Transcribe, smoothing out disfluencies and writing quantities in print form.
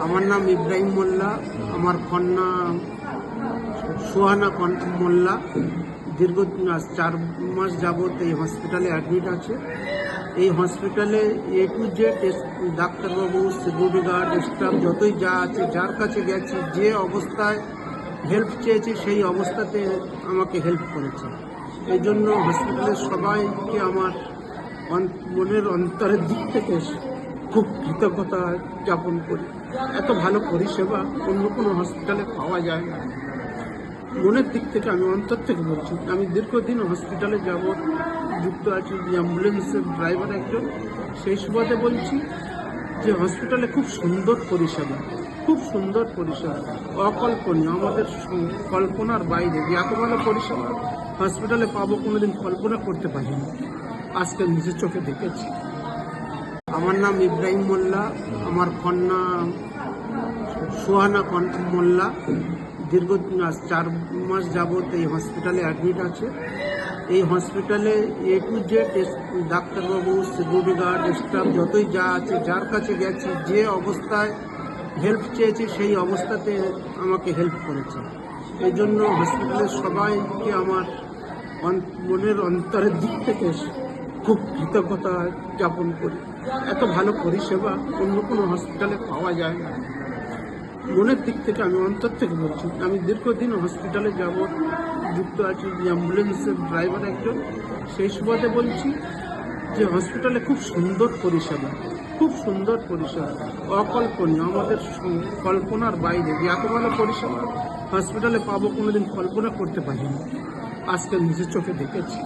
আমার নাম ইব্রাহিম মোল্লা। আমার কন্যা সোহানা মোল্লা দীর্ঘ 4 মাস যাবৎ এই হসপিটালে অ্যাডমিট আছে। এই হসপিটালে A to Z ডাক্তারবাবু, সিকিউরিটি গার্ড, স্টাফ যতই যা আছে, যার কাছে গেছি, যে অবস্থায় হেল্প চেয়েছি সেই অবস্থাতে আমাকে হেল্প করেছে। এই জন্য হসপিটালের সবাইকে আমার মনের অন্তরের দিক থেকে খুব কৃতজ্ঞতা জ্ঞাপন করি। এত ভালো পরিষেবা অন্য কোনো হসপিটালে পাওয়া যায় না। মনের দিক থেকে আমি অন্তর থেকে বলছি, আমি দীর্ঘদিন হসপিটালে যাবৎ যুক্ত আছি, অ্যাম্বুলেন্সের ড্রাইভার একজন। সেই সুবাদে বলছি যে হসপিটালে খুব সুন্দর পরিষেবা, খুব সুন্দর পরিষেবা, অকল্পনীয়, আমাদের কল্পনার বাইরে। যে এত ভালো পরিষেবা হসপিটালে পাবো কোনোদিন কল্পনা করতে পারিনি, আজকে নিজের চোখে দেখেছি। আমার নাম ইব্রাহিম মোল্লা। আমার কন্যা সোহানা মোল্লা দীর্ঘ 4 মাস যাবৎ এই হসপিটালে অ্যাডমিট আছে। এই হসপিটালে A to Z ডাক্তারবাবু, সিকিউরিটি গার্ড, স্টাফ যতই যা আছে, যার কাছে গেছি, যে অবস্থায় হেল্প চেয়েছি সেই অবস্থাতে আমাকে হেল্প করেছে। এই জন্য হসপিটালের সবাইকে আমার মনের অন্তরের দিক থেকে খুব কৃতজ্ঞতা জ্ঞাপন করি। এত ভালো পরিষেবা অন্য কোনো হসপিটালে পাওয়া যায় না। মনের দিক থেকে আমি অন্তর থেকে বলছি, আমি দীর্ঘদিন হসপিটালে যাবৎ যুক্ত আছি, অ্যাম্বুলেন্সের ড্রাইভার একজন। সেই সুবাদে বলছি যে হসপিটালে খুব সুন্দর পরিষেবা, খুব সুন্দর পরিষেবা, অকল্পনীয়, আমাদের কল্পনার বাইরে। যে এত ভালো পরিষেবা হসপিটালে পাবো কোনোদিন কল্পনা করতে পারিনি, আজকে নিজের চোখে দেখেছি।